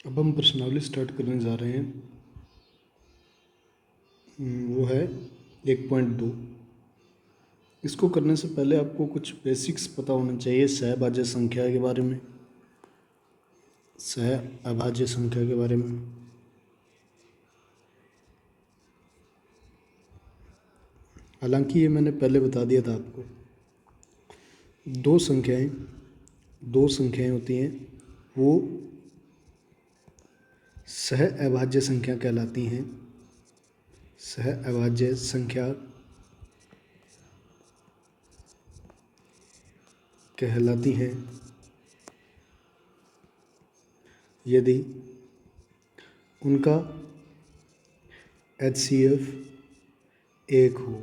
अब हम प्रश्नावली स्टार्ट करने जा रहे हैं। वो है 1.2। इसको करने से पहले आपको कुछ बेसिक्स पता होना चाहिए सहभाज्य संख्या के बारे में, सहअभाज्य संख्या के बारे में। हालांकि ये मैंने पहले बता दिया था आपको। दो संख्याएं होती हैं, वो सहअभाज्य संख्या कहलाती हैं। सहअभाज्य संख्या कहलाती हैं यदि उनका HCF 1 हो,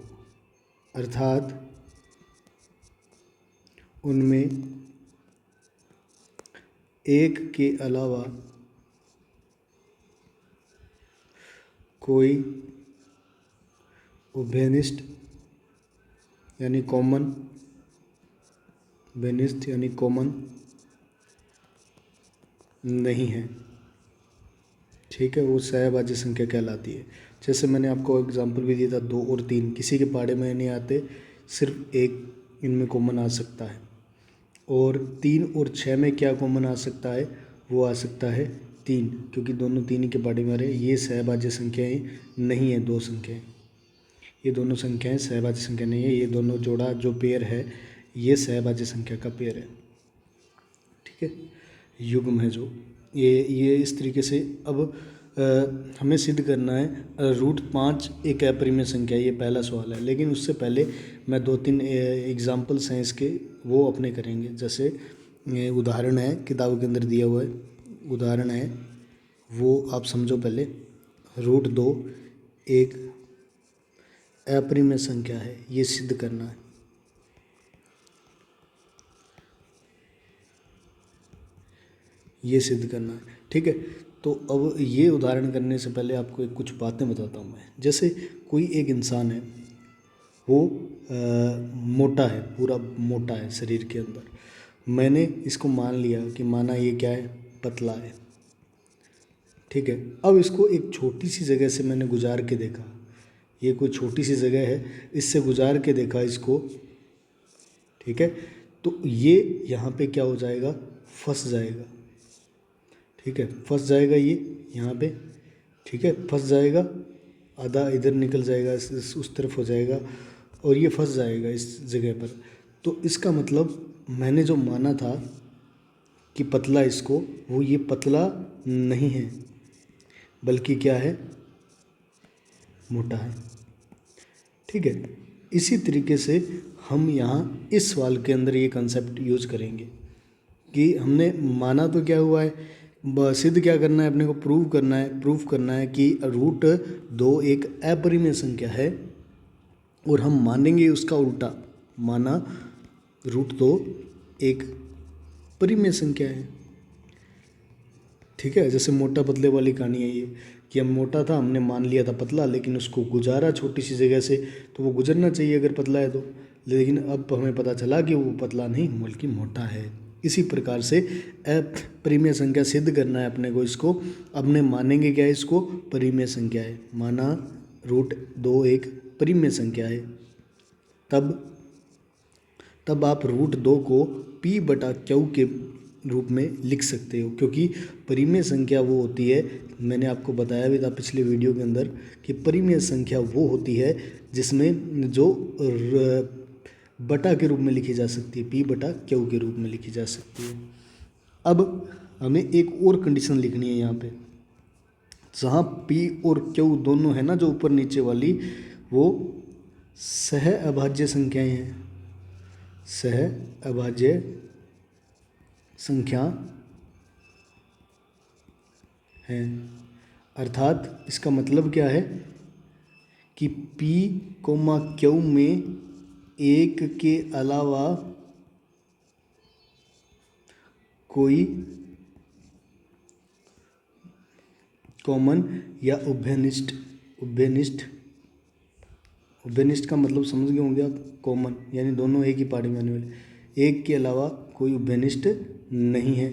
अर्थात उनमें एक के अलावा कोई उभयनिष्ठ यानी कॉमन नहीं है। ठीक है, वो सहभाज्य संख्या कहलाती है। जैसे मैंने आपको एग्जांपल भी दिया था, 2 और 3 किसी के पहाड़े में नहीं आते, सिर्फ एक इनमें कॉमन आ सकता है। और 3 और 6 में क्या कॉमन आ सकता है? वो आ सकता है 3, क्योंकि दोनों 3 ही के पहाड़े में आ रहे हैं। ये सहभाज्य संख्याएँ नहीं है, दो संख्याएँ, ये दोनों संख्याएँ सहभाज्य संख्या नहीं है। ये दोनों जोड़ा जो पेयर है, ये सहभाज्य संख्या का पेयर है। ठीक है, युग्म है जो ये इस तरीके से। अब हमें सिद्ध करना है √5 एक अपरिमेय संख्या, ये पहला सवाल है। लेकिन उससे पहले मैं 2-3 एग्जाम्पल्स हैं इसके, वो अपने करेंगे। जैसे उदाहरण है, किताब के अंदर दिया हुआ है उदाहरण है, वो आप समझो पहले। √2 एक अपरिमेय संख्या है, ये सिद्ध करना है। ये सिद्ध करना है, ठीक है। तो अब ये उदाहरण करने से पहले आपको एक कुछ बातें बताता हूँ मैं। जैसे कोई एक इंसान है, वो मोटा है, पूरा मोटा है शरीर के अंदर। मैंने इसको मान लिया कि माना ये क्या है, पतला है। ठीक है, अब इसको एक छोटी सी जगह से मैंने गुजार के देखा, ये कोई छोटी सी जगह है, इससे गुजार के देखा इसको। ठीक है, तो ये यहाँ पे क्या हो जाएगा, फंस जाएगा। ठीक है, फंस जाएगा ये यहाँ पे। ठीक है, फंस जाएगा, आधा इधर निकल जाएगा, उस तरफ हो जाएगा, और ये फंस जाएगा इस जगह पर। तो इसका मतलब मैंने जो माना था कि पतला इसको, वो ये पतला नहीं है, बल्कि क्या है, मोटा है। ठीक है, इसी तरीके से हम यहाँ इस सवाल के अंदर ये कंसेप्ट यूज करेंगे कि हमने माना तो क्या हुआ है, सिद्ध क्या करना है, अपने को प्रूव करना है कि √2 एक अपरिमेय संख्या है। और हम मानेंगे उसका उल्टा, माना √2 एक परिमेय संख्या है। ठीक है, जैसे मोटा पतले वाली कहानी है ये, कि हम मोटा था, हमने मान लिया था पतला, लेकिन उसको गुजारा छोटी सी जगह से, तो वो गुजरना चाहिए अगर पतला है तो। लेकिन अब हमें पता चला कि वो पतला नहीं बल्कि मोटा है। इसी प्रकार से अपरिमेय संख्या सिद्ध करना है अपने को। इसको अपने मानेंगे क्या है, इसको परिमेय संख्या है। माना √2 एक परिमेय संख्या है, तब आप √2 को P/Q के रूप में लिख सकते हो, क्योंकि परिमेय संख्या वो होती है, मैंने आपको बताया भी था पिछले वीडियो के अंदर, कि परिमेय संख्या वो होती है जिसमें जो बटा के रूप में लिखी जा सकती है, P/Q के रूप में लिखी जा सकती है। अब हमें एक और कंडीशन लिखनी है यहाँ पे, जहाँ P और Q दोनों है ना, जो ऊपर नीचे वाली, वो सहअभाज्य संख्याएं हैं, सहअभाज्य संख्या है। अर्थात इसका मतलब क्या है कि P, Q में एक के अलावा कोई कॉमन या उभयनिष्ठ का मतलब समझ गए होंगे आप। कॉमन यानी दोनों एक ही पार्टी में आने वाले, एक के अलावा कोई उभयनिष्ठ नहीं है।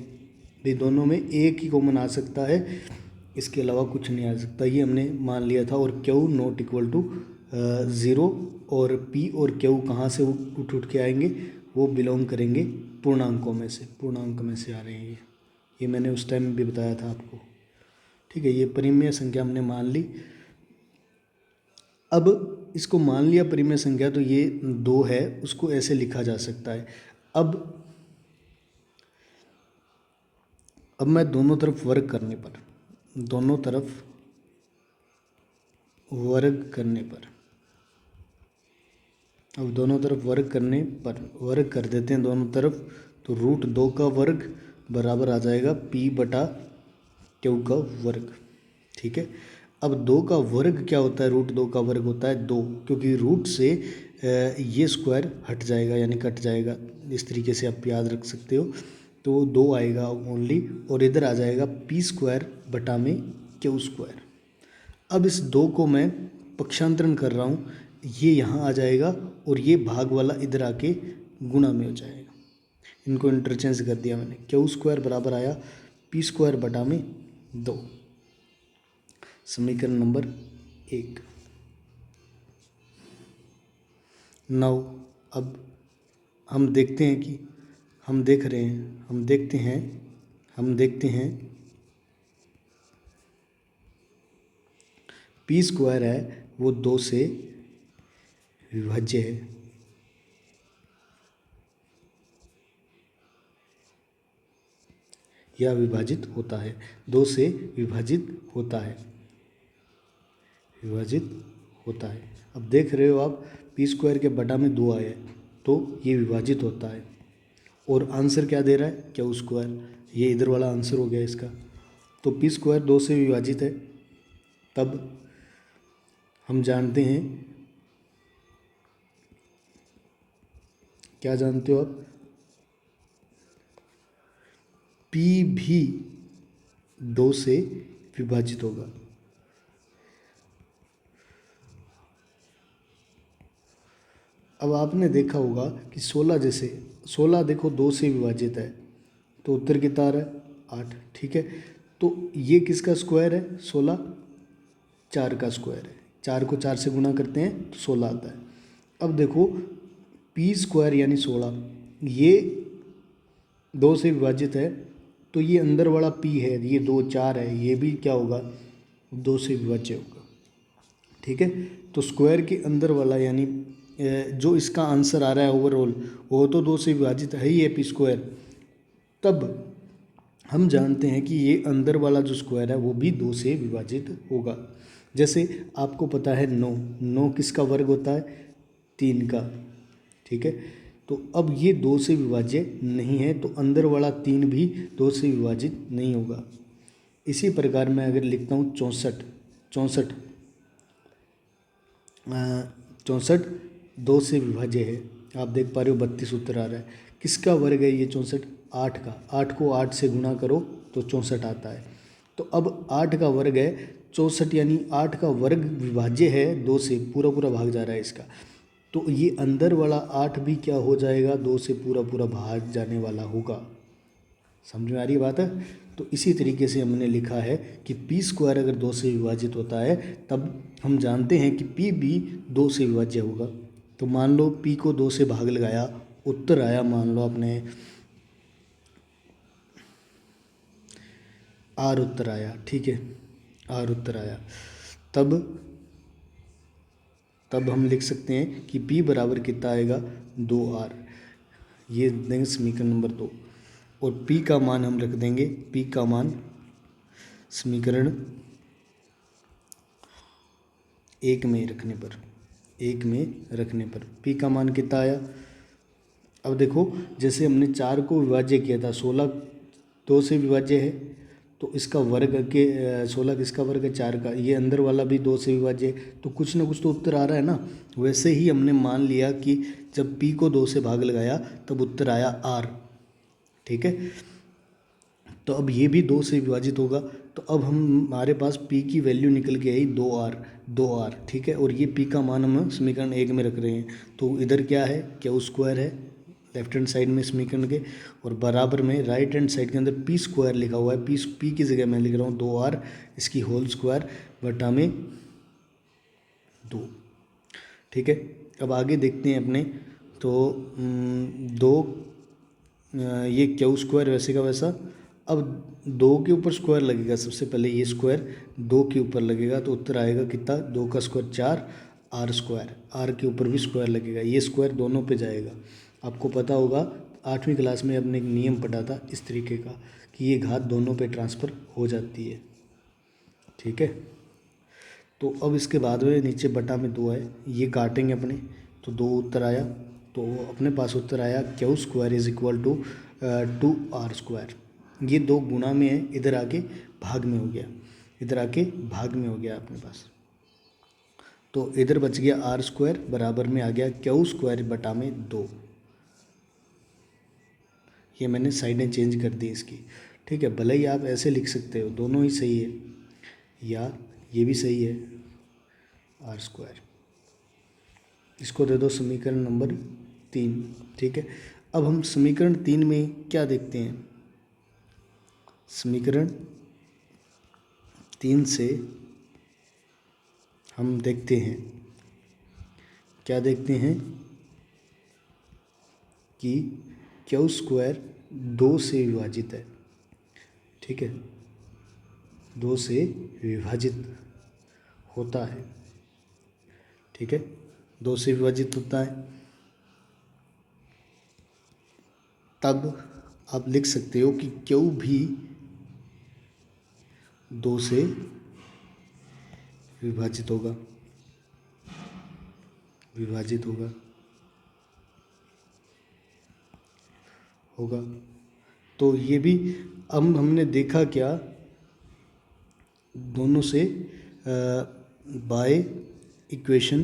भाई दोनों में एक ही कॉमन आ सकता है, इसके अलावा कुछ नहीं आ सकता, ये हमने मान लिया था। और क्यू नॉट इक्वल टू 0, और पी और क्यू कहाँ से उठ के आएंगे, वो बिलोंग करेंगे पूर्णांकों में से, पूर्णांक में से आ रहे हैं ये मैंने उस टाइम भी बताया था आपको। ठीक है, ये परिमेय संख्या हमने मान ली। अब इसको मान लिया परिमेय संख्या, तो ये 2 है, उसको ऐसे लिखा जा सकता है। अब मैं दोनों तरफ वर्ग करने पर, दोनों तरफ वर्ग करने पर, अब दोनों तरफ वर्ग करने पर वर्ग कर देते हैं दोनों तरफ, तो √2 का वर्ग बराबर आ जाएगा p बटा क्यू का वर्ग। ठीक है, अब 2 का वर्ग क्या होता है, √2 का वर्ग होता है 2, क्योंकि रूट से ये स्क्वायर हट जाएगा यानी कट जाएगा, इस तरीके से आप याद रख सकते हो। तो 2 आएगा ओनली, और इधर आ जाएगा p² बटा में क्यू²। अब इस 2 को मैं पक्षांतरण कर रहा हूँ, ये यहाँ आ जाएगा और ये भाग वाला इधर आके गुणा में हो जाएगा। इनको इंटरचेंज कर दिया मैंने, क्यू² बराबर आया p² बटा में 2, समीकरण नंबर 1। 9, अब हम देखते हैं कि हम देखते हैं p² है वो 2 से विभाज्य है, या विभाजित होता है, 2 से विभाजित होता है, अब देख रहे हो आप p² के बटा में 2 आया है, तो ये विभाजित होता है। और आंसर क्या दे रहा है, क्यू², ये इधर वाला आंसर हो गया इसका। तो p² 2 से विभाजित है, तब हम जानते हैं, क्या जानते हो आप, p भी 2 से विभाजित होगा। अब आपने देखा होगा कि 16, जैसे 16 देखो 2 से विभाजित है, तो उत्तर कितना आ रहा है 8। ठीक है, तो ये किसका स्क्वायर है, 16 4 का स्क्वायर है, 4 को 4 से गुणा करते हैं तो 16 आता है। अब देखो p² यानी 16, ये 2 से विभाजित है, तो ये अंदर वाला p है, ये 2 4 है, ये भी क्या होगा 2 से विभाज्य होगा। ठीक है, तो स्क्वायर के अंदर वाला यानी जो इसका आंसर आ रहा है ओवरऑल, वो तो 2 से विभाजित है ही है p²। तब हम जानते हैं कि ये अंदर वाला जो स्क्वायर है वो भी 2 से विभाजित होगा। जैसे आपको पता है 9 किसका वर्ग होता है, 3 का। ठीक है, तो अब ये 2 से विभाज्य नहीं है, तो अंदर वाला 3 भी 2 से विभाजित नहीं होगा। इसी प्रकार मैं अगर लिखता हूँ 64 2 से विभाज्य है, आप देख पा रहे हो 32 उत्तर आ रहा है। किसका वर्ग है ये 64, 8 का, 8 को 8 से गुणा करो तो 64 आता है। तो अब 8 का वर्ग है 64, यानी 8 का वर्ग विभाज्य है 2 से, पूरा पूरा भाग जा रहा है इसका, तो ये अंदर वाला 8 भी क्या हो जाएगा, 2 से पूरा पूरा भाग जाने वाला होगा। समझ में आ रही बात है। तो इसी तरीके से हमने लिखा है कि p² अगर 2 से विभाजित होता है, तब हम जानते हैं कि p भी 2 से विभाज्य होगा। तो मान लो p को 2 से भाग लगाया, उत्तर आया, मान लो आपने r उत्तर आया। ठीक है, r उत्तर आया, तब हम लिख सकते हैं कि p बराबर कितना आएगा 2r, ये देंगे समीकरण नंबर 2। और p का मान हम रख देंगे, p का मान समीकरण 1 में रखने पर p का मान कितना आया। अब देखो जैसे हमने 4 को विभाज्य किया था, 16 2 से विभाज्य है, तो इसका वर्ग के 16 किसका वर्ग है 4 का, ये अंदर वाला भी 2 से विभाज्य है, तो कुछ ना कुछ तो उत्तर आ रहा है ना। वैसे ही हमने मान लिया कि जब p को 2 से भाग लगाया तब उत्तर आया r। ठीक है, तो अब ये भी 2 से विभाजित होगा, तो अब हमारे पास p की वैल्यू निकल के आई 2r। ठीक है, और ये p का मान हम समीकरण 1 में रख रहे हैं, तो इधर क्या है, क्यू² है, लेफ्ट हैंड साइड में समीकरण के, और बराबर में राइट हैंड साइड के अंदर पी स्क्वायर लिखा हुआ है। पी की जगह मैं लिख रहा हूँ 2r इसकी होल स्क्वायर बटा में 2। ठीक है, अब आगे देखते हैं अपने। तो 2 ये क्यू स्क्वायर वैसे का वैसा। अब 2 के ऊपर स्क्वायर लगेगा, सबसे पहले ये स्क्वायर 2 के ऊपर लगेगा तो उत्तर आएगा कितना, 2 का स्क्वायर 4, आर स्क्वायर, आर के ऊपर भी स्क्वायर लगेगा, ये स्क्वायर दोनों पे जाएगा। आपको पता होगा 8वीं क्लास में अपने एक नियम पढ़ा था इस तरीके का कि ये घात दोनों पे ट्रांसफ़र हो जाती है। ठीक है, तो अब इसके बाद में नीचे बटा में 2 है, ये काटेंगे अपने, तो 2 उत्तर आया। तो अपने पास उत्तर आया q square is equal to 2r square. ये 2 गुणा में है, इधर आके भाग में हो गया, इधर आके भाग में हो गया अपने पास। तो इधर बच गया r स्क्वायर, बराबर में आ गया क्यू स्क्वायर बटा में 2। ये मैंने साइडें चेंज कर दी इसकी। ठीक है, भले ही आप ऐसे लिख सकते हो, दोनों ही सही है, या ये भी सही है आर स्क्वायर। इसको दे दो समीकरण नंबर 3। ठीक है, अब हम समीकरण 3 में क्या देखते हैं, समीकरण 3 से हम देखते हैं, क्या देखते हैं कि क्यू स्क्वायर 2 से विभाजित है। ठीक है, 2 से विभाजित होता है। ठीक है, 2 से विभाजित होता है, तब आप लिख सकते हो कि क्यू भी 2 से विभाजित होगा, विभाजित होगा होगा। तो ये भी अब हमने देखा क्या, दोनों से बाय इक्वेशन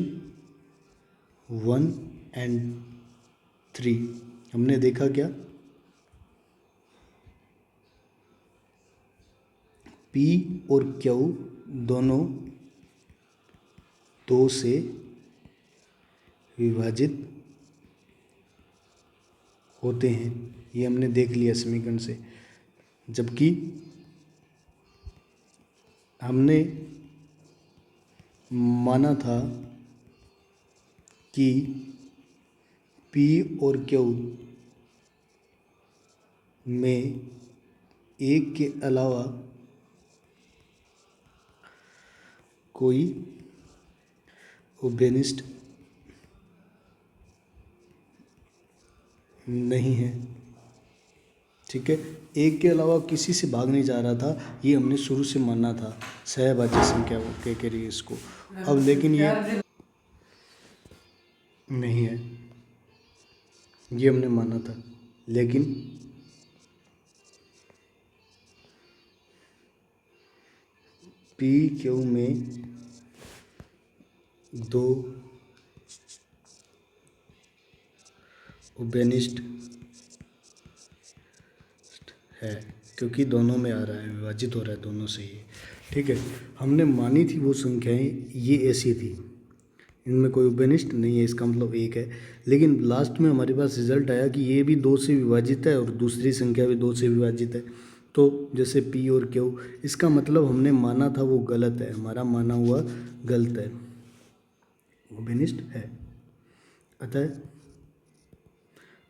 1 एंड 3 हमने देखा क्या, P और Q दोनों 2 से विभाजित होते हैं, ये हमने देख लिया समीकरण से। जबकि हमने माना था कि P और Q में एक के अलावा कोई उभयनिष्ठ नहीं है। ठीक है, एक के अलावा किसी से भाग नहीं जा रहा था, ये हमने शुरू से माना था सहभाज्य संख्या कह रही है इसको। अब लेकिन ये नहीं है, ये हमने माना था, लेकिन पी क्यू में 2 उभयनिष्ठ है, क्योंकि दोनों में आ रहा है, विभाजित हो रहा है दोनों से ही। ठीक है, हमने मानी थी वो संख्याएं ये ऐसी थी, इनमें कोई उभयनिष्ठ नहीं है, इसका मतलब 1 है। लेकिन लास्ट में हमारे पास रिजल्ट आया कि ये भी 2 से विभाजित है और दूसरी संख्या भी 2 से विभाजित है। तो जैसे P और Q, इसका मतलब हमने माना था वो गलत है, हमारा माना हुआ गलत है, उभयनिष्ठ है। अतः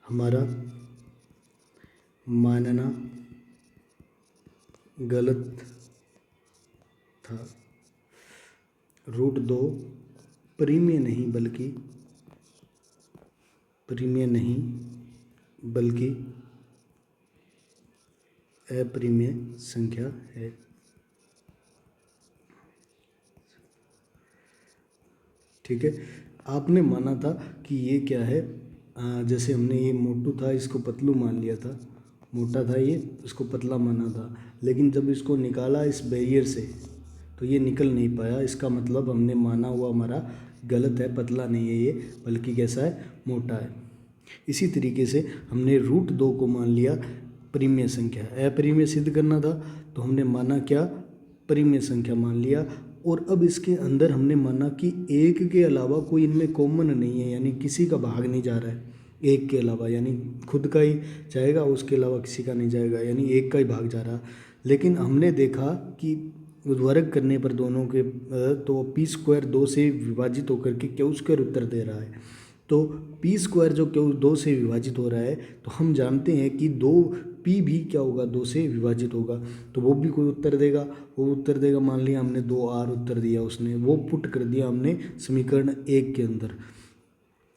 हमारा मानना गलत था। √2 परिमेय नहीं बल्कि अपरिमेय संख्या है। ठीक है, आपने माना था कि ये क्या है, जैसे हमने ये मोटू था इसको पतलू मान लिया था, मोटा था ये इसको पतला माना था, लेकिन जब इसको निकाला इस बैरियर से तो ये निकल नहीं पाया। इसका मतलब हमने माना हुआ हमारा गलत है, पतला नहीं है ये, बल्कि कैसा है, मोटा है। इसी तरीके से हमने √2 को मान लिया परिमेय संख्या, अपरिमेय सिद्ध करना था तो हमने माना क्या, परिमेय संख्या मान लिया। और अब इसके अंदर हमने माना कि 1 के अलावा कोई इनमें कॉमन नहीं है, यानी किसी का भाग नहीं जा रहा है। एक के अलावा, यानी खुद का ही जाएगा, उसके अलावा किसी का नहीं जाएगा, यानी एक का ही भाग जा रहा। लेकिन हमने देखा कि वर्ग करने पर दोनों के तो पी स्क्वायर 2 से विभाजित होकर के क्यू स्क्वायर उत्तर दे रहा है। तो पी स्क्वायर जो क्यू 2 से विभाजित हो रहा है, तो हम जानते हैं कि 2 पी भी क्या होगा, 2 से विभाजित होगा, तो वो भी कोई उत्तर देगा। वो उत्तर देगा, मान लिया हमने 2r उत्तर दिया, उसने वो पुट कर दिया हमने समीकरण 1 के अंदर।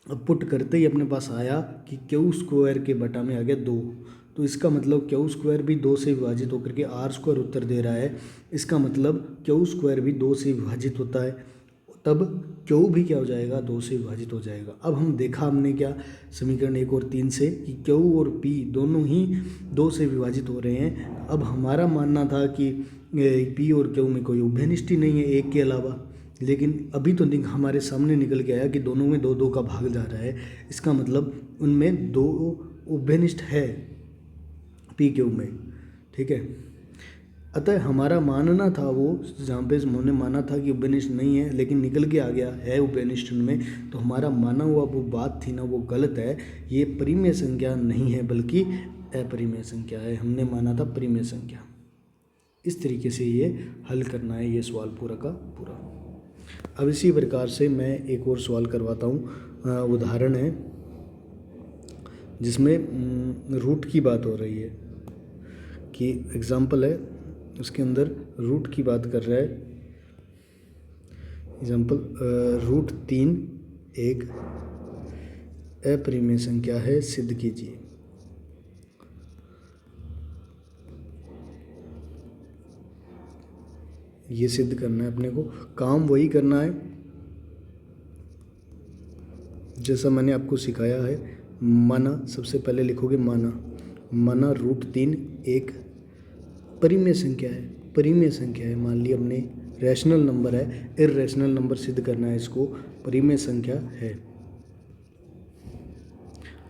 अब पुट करते ही अपने पास आया कि क्यू स्क्वायर के बटा में आ गया 2। तो इसका मतलब क्यू स्क्वायर भी 2 से विभाजित होकर के आर स्क्वायर उत्तर दे रहा है। इसका मतलब क्यू स्क्वायर भी 2 से विभाजित होता है, तब क्यू भी क्या हो जाएगा, 2 से विभाजित हो जाएगा। अब हम देखा हमने क्या समीकरण 1 और 3 से कि क्यू और पी दोनों ही 2 से विभाजित हो रहे हैं। अब हमारा मानना था कि पी और क्यू में कोई उभयनिष्ठ ही नहीं है एक के अलावा, लेकिन अभी तो हमारे सामने निकल के आया कि दोनों में 2 2 का भाग जा रहा है। इसका मतलब उनमें 2 उभयनिष्ठ है पी क्यू में, ठीक है। अतः हमारा मानना था वो, जहाँ पे हमने माना था कि उभयनिष्ठ नहीं है, लेकिन निकल के आ गया है उभयनिष्ठ में, तो हमारा माना हुआ वो बात थी ना, वो गलत है। ये परिमेय संख्या नहीं है बल्कि अपरिमेय संख्या है। हमने माना था परिमेय संख्या। इस तरीके से ये हल करना है ये सवाल पूरा का पूरा। अब इसी प्रकार से मैं एक और सवाल करवाता हूँ। उदाहरण है जिसमें रूट की बात हो रही है, कि एग्जाम्पल है उसके अंदर रूट की बात कर रहा है। एग्जाम्पल √3 एक अपरिमेय संख्या है, सिद्ध कीजिए। ये सिद्ध करना है अपने को, काम वही करना है जैसा मैंने आपको सिखाया है। माना, सबसे पहले लिखोगे माना √3 एक परिमेय संख्या है। परिमेय संख्या है, मान लिया हमने रैशनल नंबर है, इररेशनल नंबर सिद्ध करना है इसको, परिमेय संख्या है।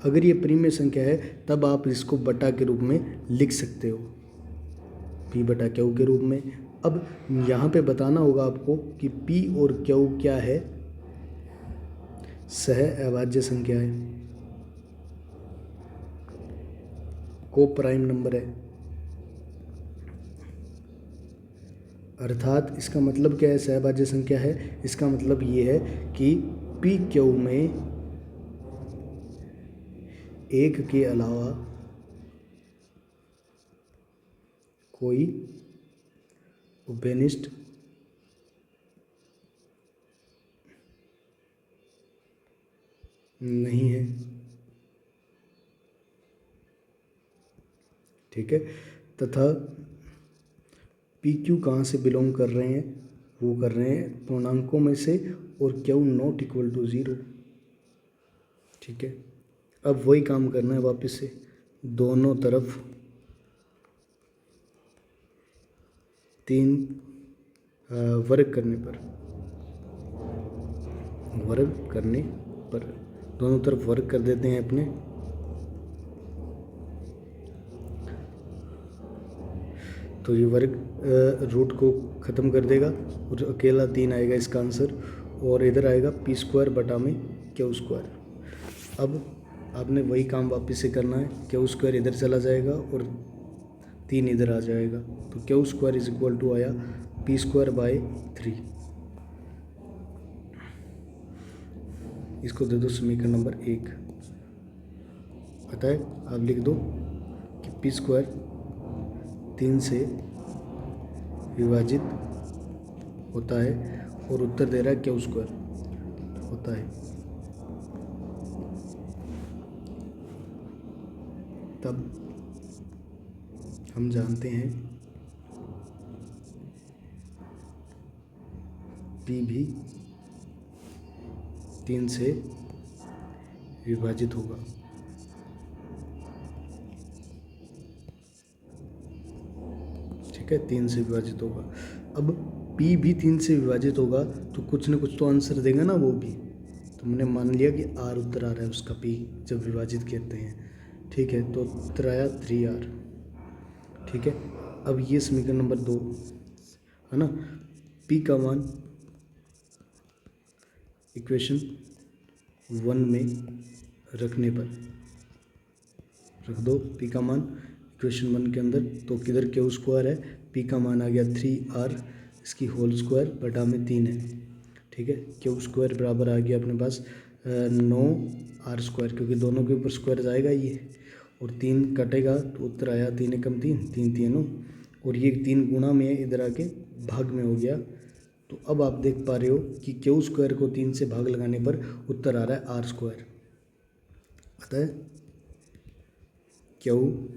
अगर ये परिमेय संख्या है तब आप इसको बटा के रूप में लिख सकते हो, p बटा क्यू के रूप में। अब यहाँ पे बताना होगा आपको कि p और क्यू क्या है, सह अभाज्य संख्या है, को प्राइम नंबर है। अर्थात इसका मतलब क्या है, सहभाज्य संख्या है, इसका मतलब ये है कि पी क्यू में एक के अलावा कोई उभयनिष्ठ नहीं है, ठीक है। तथा पी क्यू कहाँ से बिलोंग कर रहे हैं, वो कर रहे हैं पूर्णांकों में से, और क्यू नॉट इक्वल टू 0, ठीक है। अब वही काम करना है वापस से, दोनों तरफ 3 वर्ग करने पर दोनों तरफ वर्ग कर देते हैं अपने। तो ये वर्ग रूट को ख़त्म कर देगा और अकेला 3 आएगा इसका आंसर, और इधर आएगा पी स्क्वायर बटा में क्यू स्क्वायर। अब आपने वही काम वापस से करना है, क्यू स्क्वायर इधर चला जाएगा और 3 इधर आ जाएगा, तो q square is equal to आया पी स्क्वायर बाय 3। इसको दे दो समीकरण नंबर 1। पता है, आप लिख दो कि पी स्क्वायर 3 से विभाजित होता है, और उत्तर दे रहा है क्यू स्क्वायर होता है। तब हम जानते हैं पी भी 3 से विभाजित होगा। ठीक है, 3 से विभाजित होगा। अब p भी 3 से विभाजित होगा तो कुछ न कुछ तो आंसर देगा ना वो भी। तो हमने मान लिया कि r उत्तर आ रहा है उसका, p जब विभाजित करते हैं, ठीक है। तो उत्तर आया 3r, ठीक है। अब ये समीकरण नंबर 2 है ना, p का मान इक्वेशन 1 में रखने पर रख दो पी का मान इक्वेशन 1 के अंदर, तो किधर क्यू स्क्वायर है, पी का मान आ गया 3r इसकी होल स्क्वायर बटा में 3 है, ठीक है। क्यू स्क्वायर बराबर आ गया अपने पास 9r², क्योंकि दोनों के ऊपर स्क्वायर जाएगा ये, और 3 कटेगा तो उत्तर आया 3 एकम 3, 3 तीनों, और ये 3 गुणा में इधर आके भाग में हो गया। तो अब आप देख पा रहे हो कि क्यू स्क्वायर को 3 से भाग लगाने पर उत्तर आ रहा है r²। अतः क्यू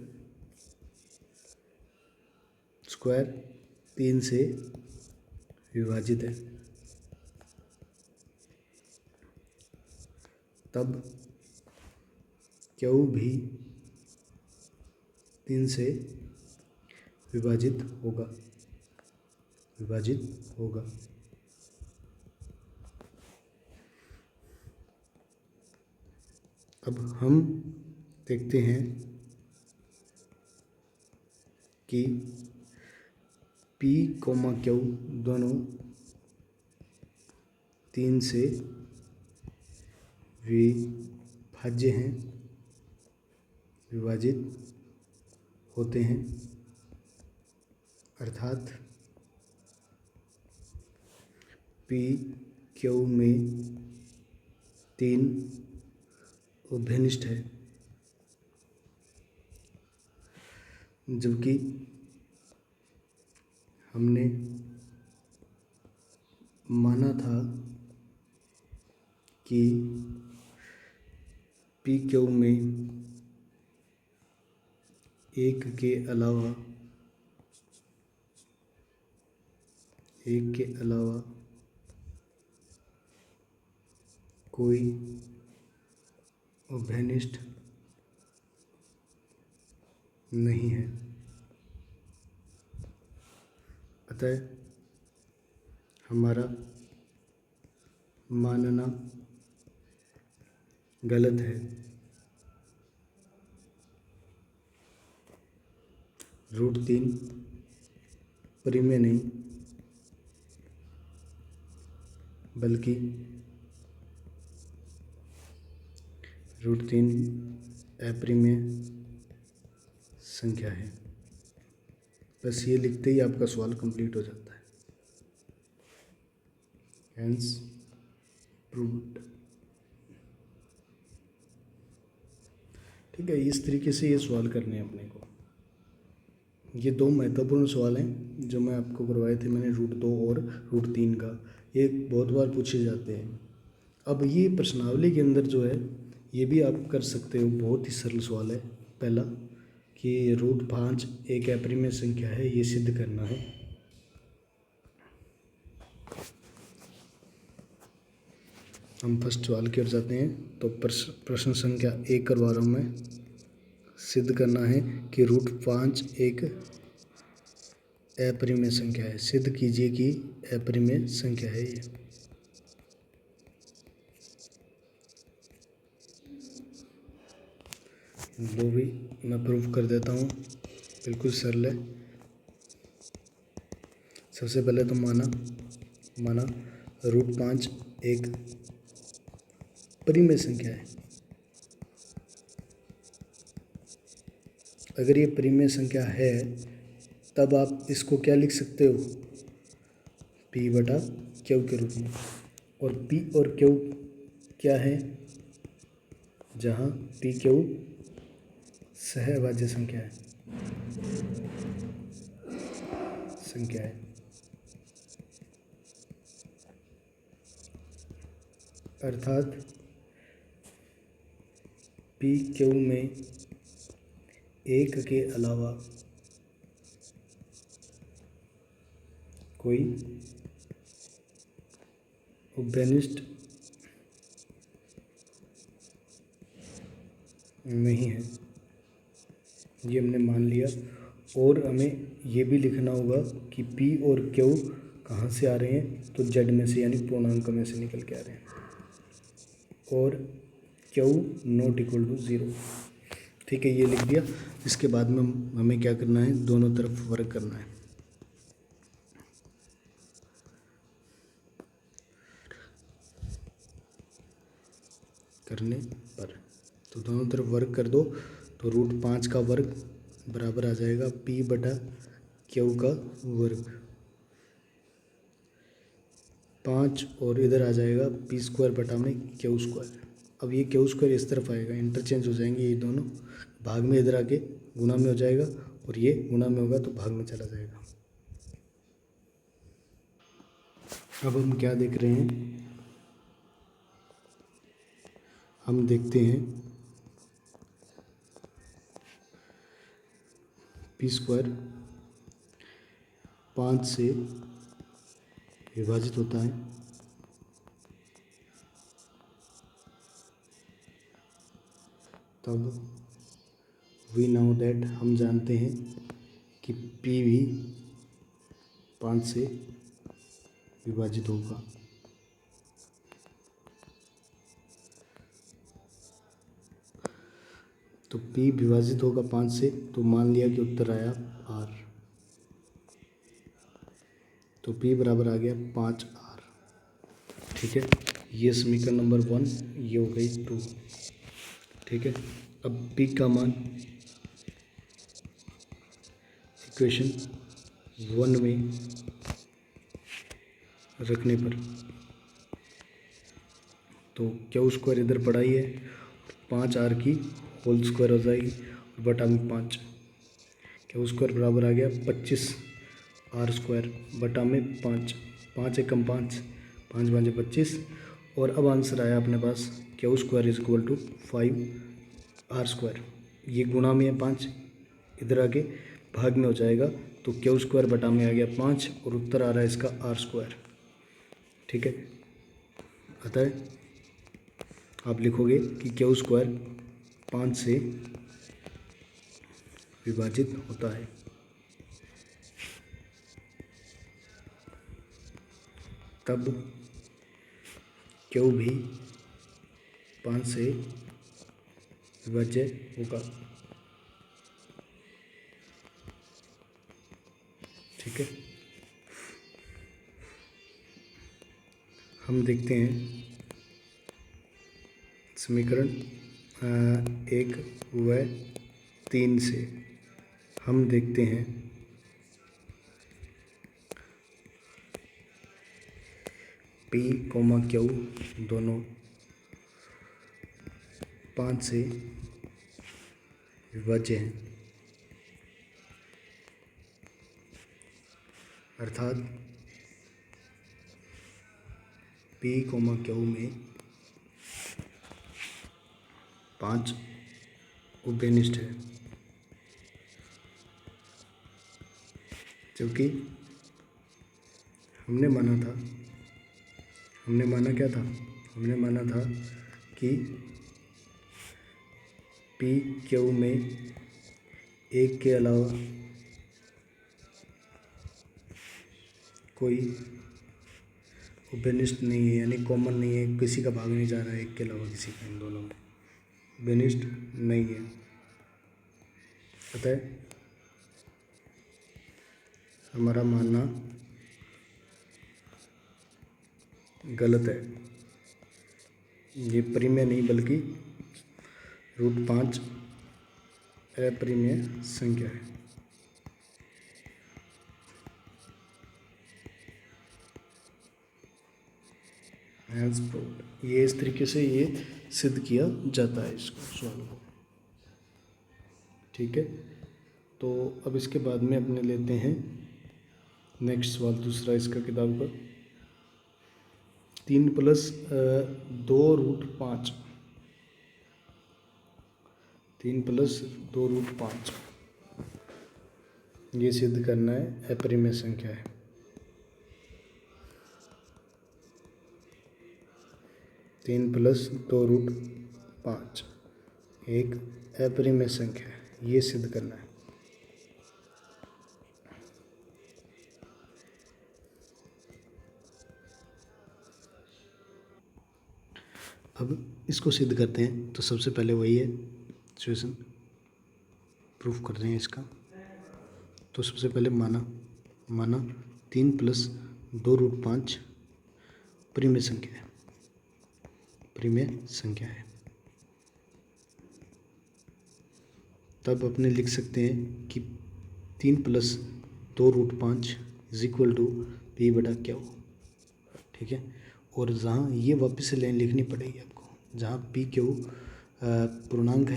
स्क्वायर 3 से विभाजित है, तब क्यू भी 3 से विभाजित होगा। अब हम देखते हैं कि P, Q दोनों 3 से विभाज्य हैं, विभाजित होते हैं, अर्थात P, Q में 3 उभयनिष्ठ है, जबकि हमने माना था कि पी क्यू में एक के अलावा कोई उभयनिष्ठ नहीं है। अतः हमारा मानना गलत है। √3 परिमेय नहीं बल्कि √3 अपरिमेय संख्या है। बस ये लिखते ही आपका सवाल कंप्लीट हो जाता है। Hence proved. ठीक है, इस तरीके से ये सवाल करने हैं अपने को। ये 2 महत्वपूर्ण सवाल हैं जो मैं आपको करवाए थे मैंने, √2 और √3 का। ये बहुत बार पूछे जाते हैं। अब ये प्रश्नावली के अंदर जो है ये भी आप कर सकते हो, बहुत ही सरल सवाल है। पहला कि √5 एक अपरिमेय संख्या है, ये सिद्ध करना है। हम फर्स्ट सवाल की ओर जाते हैं। तो प्रश्न संख्या 1 करवा रहा हूँ मैं। सिद्ध करना है कि √5 एक अपरिमेय संख्या है। सिद्ध कीजिए कि अपरिमेय संख्या है ये। वो भी मैं प्रूव कर देता हूँ, बिल्कुल सरल है। सबसे पहले तो माना √5 एक परिमेय संख्या है। अगर ये परिमेय संख्या है तब आप इसको क्या लिख सकते हो, P/Q के रूप में। और P और Q क्या है, जहाँ PQ सहअभाज्य संख्या है, अर्थात PQ में एक के अलावा कोई उभयनिष्ठ नहीं है, ये हमने मान लिया। और हमें ये भी लिखना होगा कि P और Q कहाँ से आ रहे हैं, तो Z में से, यानी पूर्णांक में से निकल के आ रहे हैं। और Q ≠ 0। ठीक है, ये लिख दिया। इसके बाद में हमें क्या करना है, दोनों तरफ वर्ग करना है। करने पर तो दोनों तरफ वर्ग कर दो तो √5 का वर्ग बराबर आ जाएगा P/Q का वर्ग 5, और इधर आ जाएगा P²/Q²। अब ये Q² इस तरफ आएगा, इंटरचेंज हो जाएंगे ये दोनों, भाग में इधर आके गुना में हो जाएगा और ये गुना में होगा तो भाग में चला जाएगा। अब हम क्या देख रहे हैं, हम देखते हैं P² 5 से विभाजित होता है, तब वी नाउ दैट हम जानते हैं कि P भी 5 से विभाजित होगा। तो P विभाजित होगा 5 से, तो मान लिया कि उत्तर आया R, तो P बराबर आ गया 5R। ठीक है, ये समीकरण नंबर 1, ये हो गई 2। ठीक है, अब P का मान इक्वेशन 1 में रखने पर तो Q² इधर पड़ा ही है, 5R की होल स्क्वायर हो जाएगी और बटा में 5, Q² बराबर आ गया 25R² बटा में 5, 5 एकम 5, 5 5 25, और अब आंसर आया अपने पास Q² = 5R²। ये गुणा में है 5, इधर आके भाग में हो जाएगा तो Q² बटा में आ गया 5 और उत्तर आ रहा है इसका R²। ठीक है, आता है, आप लिखोगे कि Q² 5 से विभाजित होता है। तब Q भी 5 से विभाज्य होगा। ठीक है, हम देखते हैं समीकरण 1 व 3 से हम देखते हैं P, Q दोनों 5 से विभाज्य हैं, अर्थात P, Q में 5 उभयनिष्ठ है, जबकि हमने क्या था, हमने माना था कि P, Q में एक के अलावा कोई उभयनिष्ठ नहीं है, यानी कॉमन नहीं है, किसी का भाग नहीं जा रहा है एक के अलावा किसी का, इन दोनों में उभयनिष्ठ नहीं है। अतः हमारा मानना गलत है, ये परिमेय नहीं बल्कि √5 अपरिमेय संख्या है। हैज़ प्रूव्ड, ये इस तरीके से ये सिद्ध किया जाता है इसको सवाल को। ठीक है, तो अब इसके बाद में अपने लेते हैं नेक्स्ट सवाल, दूसरा इसका किताब का 3 + 2√5, 3 + 2√5 ये सिद्ध करना है अपरिमेय संख्या है। तीन + 2√5 एक अपरिमेय संख्या है, ये सिद्ध करना है। अब इसको सिद्ध करते हैं, तो सबसे पहले वही है सिचुएशन, प्रूफ कर रहे हैं इसका। तो सबसे पहले माना 3 + 2√5 परिमेय संख्या है, परिमेय संख्या है। तब अपने लिख सकते हैं कि 3+2√5 इज इक्वल टू P/Q। ठीक है, और जहाँ ये वापस से लाइन लिखनी पड़ेगी आपको, जहाँ PQ पूर्णांक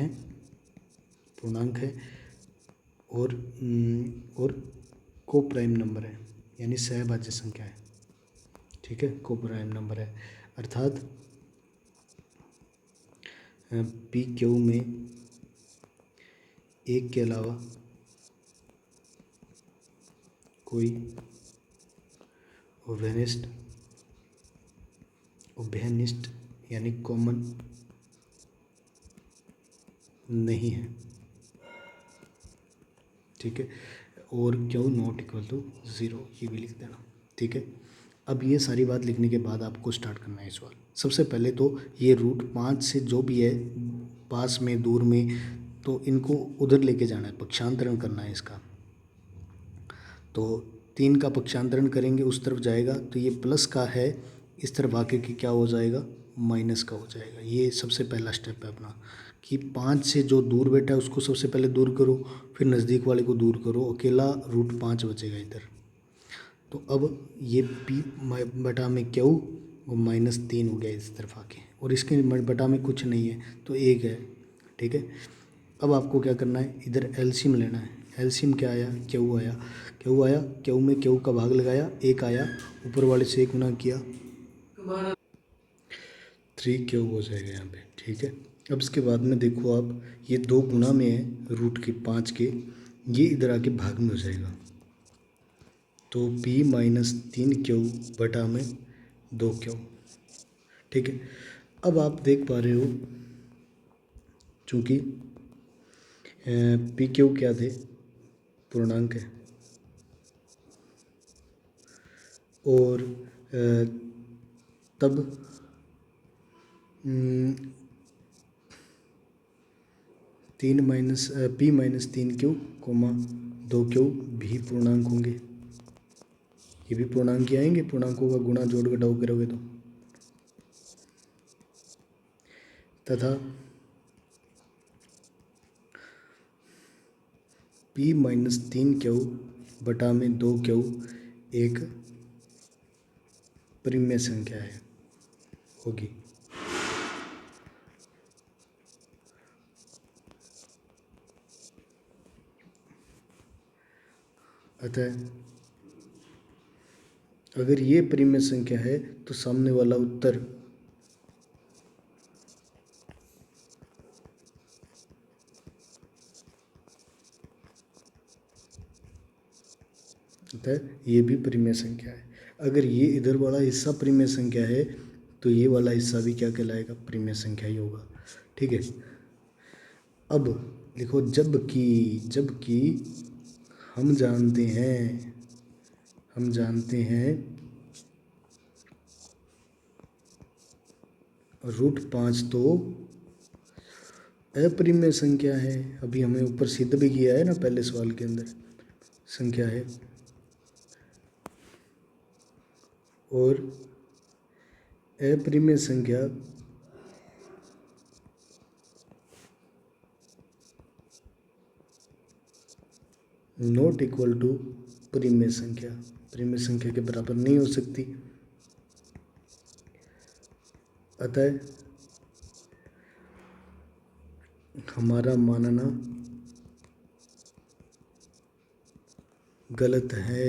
है और को प्राइम नंबर है, यानी सहभाज्य संख्या है। ठीक है, को प्राइम नंबर है, अर्थात PQ में एक के अलावा कोई उभयनिष्ठ यानी कॉमन नहीं है। ठीक है, और Q नॉट इक्वल टू 0, ये भी लिख देना। ठीक है, अब ये सारी बात लिखने के बाद आपको स्टार्ट करना है सवाल। सबसे पहले तो ये √5 से जो भी है पास में दूर में, तो इनको उधर लेके जाना है, पक्षांतरण करना है इसका। तो 3 का पक्षांतरण करेंगे उस तरफ जाएगा, तो ये प्लस का है, इस तरफ आके कि क्या हो जाएगा, माइनस का हो जाएगा। ये सबसे पहला स्टेप है अपना, कि 5 से जो दूर बैठा है उसको सबसे पहले दूर करो, फिर नज़दीक वाले को दूर करो, अकेला √5 बचेगा इधर। तो अब ये P/Q और -3 हो गया इस तरफ आके, और इसके बटा में कुछ नहीं है तो 1 है। ठीक है, अब आपको क्या करना है, इधर एलसीएम लेना है। एलसीएम क्या आया, Q आया। Q में Q का भाग लगाया, 1 आया, ऊपर वाले से 1 गुना किया, 3Q हो जाएगा यहाँ पे। ठीक है, अब इसके बाद में देखो आप, ये 2 गुना में है √5 के, ये इधर आके भाग में हो जाएगा, तो P-3Q बटा में 2Q। ठीक है, अब आप देख पा रहे हो चूँकि PQ क्या थे, पूर्णांक है, और तब P-3Q, 2Q भी पूर्णांक होंगे। ये भी पूर्णांक ही आएंगे, पूर्णांकों का गुणा जोड़ घटाव करोगे तो, तथा P-3Q बटा में 2Q एक परिमेय संख्या है होगी। अतः अगर ये परिमेय संख्या है तो सामने वाला उत्तर अतः ये भी परिमेय संख्या है। अगर ये इधर वाला हिस्सा परिमेय संख्या है तो ये वाला हिस्सा भी क्या कहलाएगा, परिमेय संख्या ही होगा। ठीक है, अब लिखो जबकि हम जानते हैं √5 तो अपरिमेय संख्या है। अभी हमें ऊपर सिद्ध भी किया है ना पहले सवाल के अंदर, संख्या है, और अपरिमेय संख्या नॉट इक्वल टू परिमेय संख्या, परिमेय संख्या के बराबर नहीं हो सकती। अतः हमारा मानना गलत है।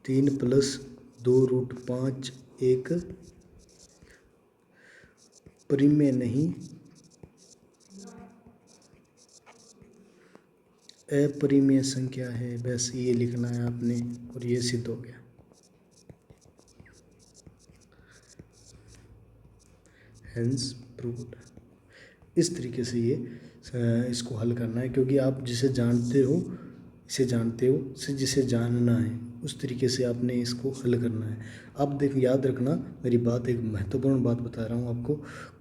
3+2√5 एक परिमेय नहीं अपरिमेय संख्या है। बस ये लिखना है आपने, और ये सिद्ध हो गया। Hence proved. इस तरीके से ये इसको हल करना है, क्योंकि आप जिसे जानते हो जिसे जानना है उस तरीके से आपने इसको हल करना है। आप देख, याद रखना मेरी बात, एक महत्वपूर्ण बात बता रहा हूँ आपको।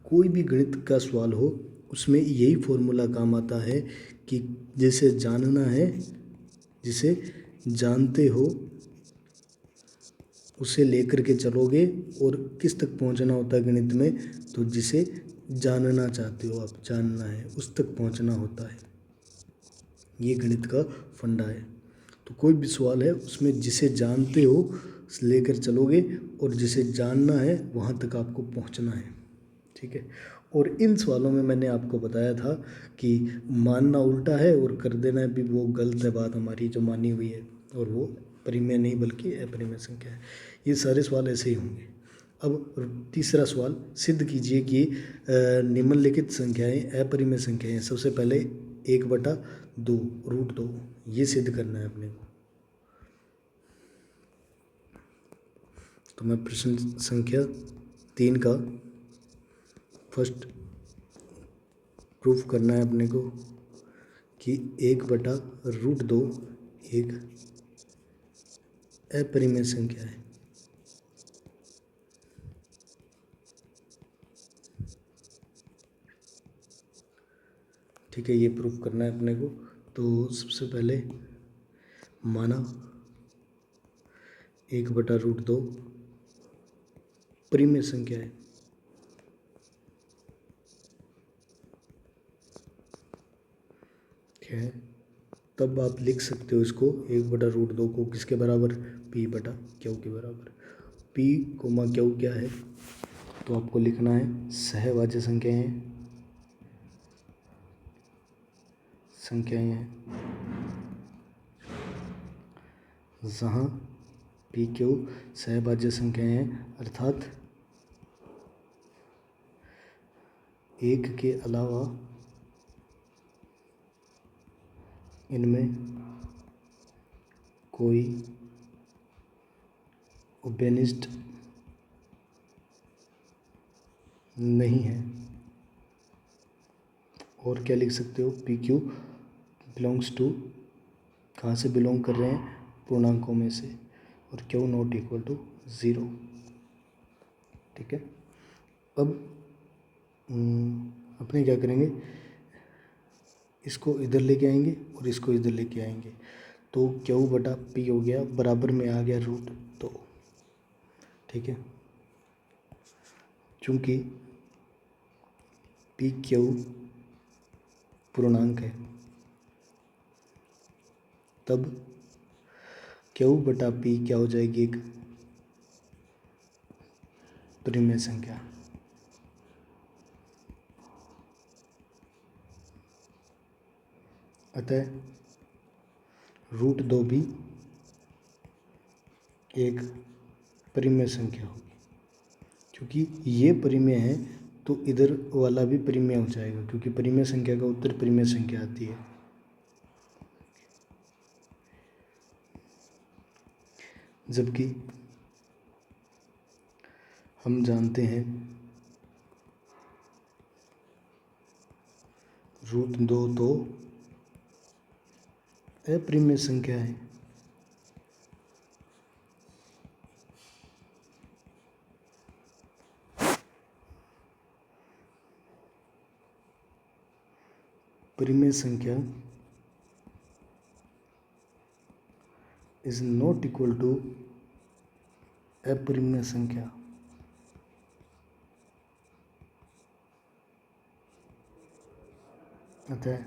कोई भी गणित का सवाल हो उसमें यही फॉर्मूला काम आता है कि जिसे जानना है, जिसे जानते हो उसे लेकर के चलोगे और किस तक पहुंचना होता है गणित में, तो जिसे जानना चाहते हो आप, जानना है उस तक पहुंचना होता है। ये गणित का फंडा है। तो कोई भी सवाल है उसमें जिसे जानते हो लेकर चलोगे और जिसे जानना है वहाँ तक आपको पहुँचना है, ठीक है। और इन सवालों में मैंने आपको बताया था कि मानना उल्टा है और कर देना भी वो गलत है बात हमारी जो मानी हुई है, और वो परिमेय नहीं बल्कि अपरिमेय संख्या है। ये सारे सवाल ऐसे ही होंगे। अब तीसरा सवाल, सिद्ध कीजिए कि निम्नलिखित संख्याएं अपरिमेय संख्याएं हैं। सबसे पहले 1/2 √2 ये सिद्ध करना है अपने को। तो मैं प्रश्न संख्या 3 का फर्स्ट प्रूफ करना है अपने को कि 1/√2 एक अपरिमेय संख्या है। ठीक है, ये प्रूफ करना है अपने को। तो सबसे पहले माना 1/√2 परिमेय संख्या है। ठीक है, तब आप लिख सकते हो इसको 1/√2 को किसके बराबर, P/Q के बराबर। P, Q क्या है, तो आपको लिखना है सहभाज्य संख्याएं हैं जहाँ PQ सहभाज्य संख्याएं हैं, अर्थात एक के अलावा इनमें कोई उभयनिष्ठ नहीं है। और क्या लिख सकते हो, PQ बिलोंग्स टू, कहाँ से बिलोंग कर रहे हैं, पूर्णांकों में से, और Q ≠ 0। ठीक है, अब अपने क्या करेंगे, इसको इधर लेके आएंगे और इसको इधर लेके आएंगे, तो Q/P हो गया, बराबर में आ गया √2। ठीक है, चूंकि PQ पूर्णांक है तब Q/P क्या हो जाएगी, एक परिमेय संख्या। अतः √2 भी एक परिमेय संख्या होगी। क्योंकि ये परिमेय है तो इधर वाला भी परिमेय हो जाएगा, क्योंकि परिमेय संख्या का उत्तर परिमेय संख्या आती है। जबकि हम जानते हैं √2 तो अपरिमेय संख्या है। परिमेय संख्या इज नॉट इक्वल टू अपरिमेय संख्या। अतः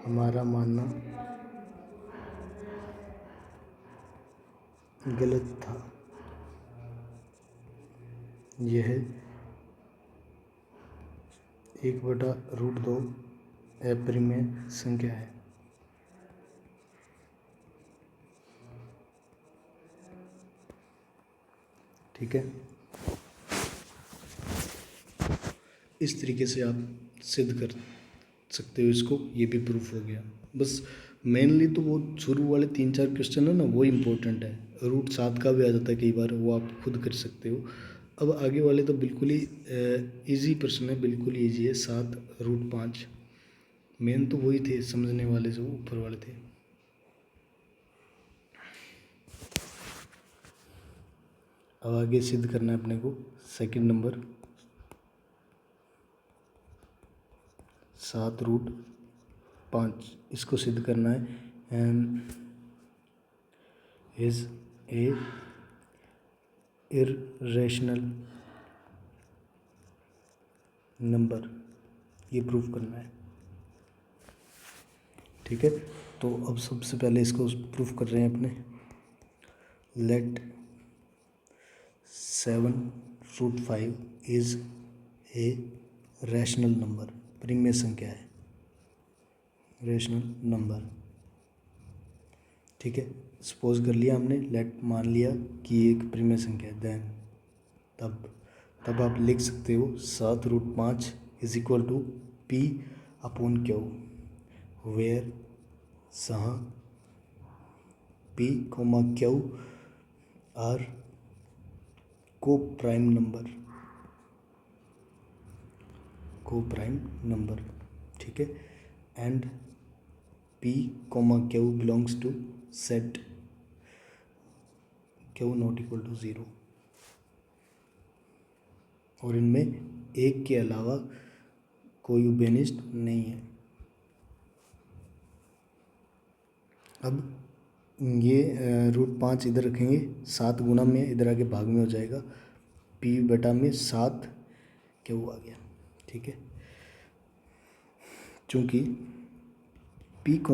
हमारा मानना गलत था। यह 1/√2 अपरिमेय संख्या है। ठीक है, इस तरीके से आप सिद्ध कर सकते हो इसको, ये भी प्रूफ हो गया। बस मेनली तो वो शुरू वाले 3-4 क्वेश्चन है ना, वो इम्पोर्टेंट है। √7 का भी आ जाता है कई बार, वो आप खुद कर सकते हो। अब आगे वाले तो बिल्कुल ही इजी प्रश्न है, बिल्कुल इजी है। 7√5 मेन तो वही थे समझने वाले, जो ऊपर वाले थे। अब आगे सिद्ध करना है अपने को सेकंड नंबर, 7√5 इसको सिद्ध करना है। इज ए इर्रेशनल नंबर, ये प्रूफ करना है। ठीक है, तो अब सबसे पहले इसको प्रूफ कर रहे हैं अपने। Let 7√5 is a rational number, परिमेय संख्या है, रैशनल नंबर। ठीक है, सपोज कर लिया हमने, लेट मान लिया कि ये एक परिमेय संख्या है, देन तब आप लिख सकते हो 7√5 is equal to P upon Q, where जहाँ P, Q आर को प्राइम नंबर, ठीक है, and P, Q belongs to set Q not equal to 0, और इनमें एक के अलावा कोई बेनिस्ट नहीं है। अब ये √5 इधर रखेंगे, 7 गुना में इधर आगे भाग में हो जाएगा, P बटा में 7 Q आ गया। ठीक है, चूँकि P, Q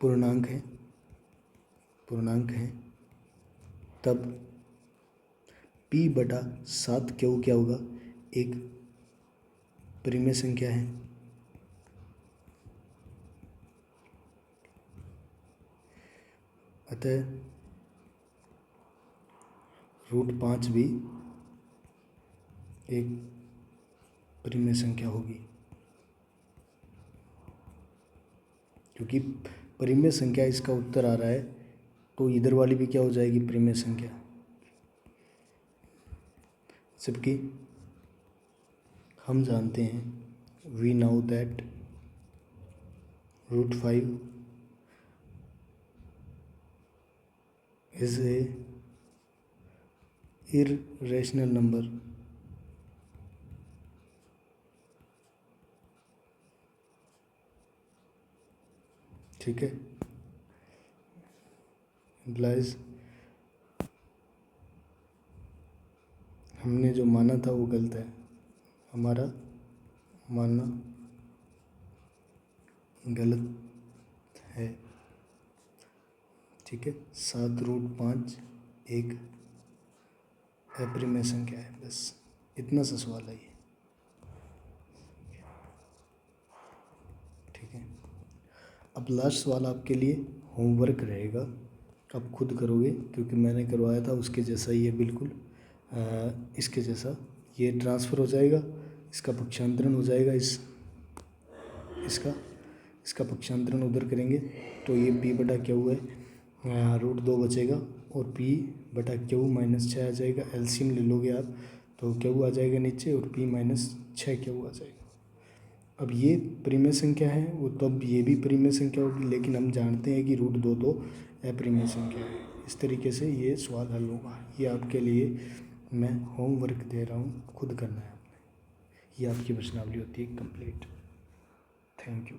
पूर्णांक है, तब P बटा 7 Q क्या होगा, एक परिमेय संख्या है। अतः √5 भी एक परिमेय संख्या होगी, क्योंकि परिमेय संख्या इसका उत्तर आ रहा है, तो इधर वाली भी क्या हो जाएगी, परिमेय संख्या। जबकि हम जानते हैं, we now that √5 is a irrational number, ठीक है, इम्प्लाइज हमने जो माना था वो गलत है, हमारा मानना गलत है। ठीक है, 7√5 एक अपरिमेय संख्या है, बस इतना सा सवाल है ये। ठीक है, अब लास्ट सवाल आपके लिए होमवर्क रहेगा, आप खुद करोगे, क्योंकि मैंने करवाया था उसके जैसा ही है बिल्कुल, इसके जैसा। ये ट्रांसफ़र हो जाएगा, इसका पक्षांतरण हो जाएगा, इसका पक्षांतरण उधर करेंगे तो ये P बटा Q है, √2 बचेगा, और P बटा Q -6 आ जाएगा। एलसीएम ले लोगे आप तो Q आ जाएगा नीचे, और P -6Q आ जाएगा। अब ये परिमेय संख्या है, वो तब ये भी परिमेय संख्या होगी, लेकिन हम जानते हैं कि √2 तो अपरिमेय संख्या है। इस तरीके से ये सवाल हल होगा। ये आपके लिए मैं होमवर्क दे रहा हूँ, खुद करना है आपने। ये आपकी प्रश्नावली होती है कंप्लीट। Thank you.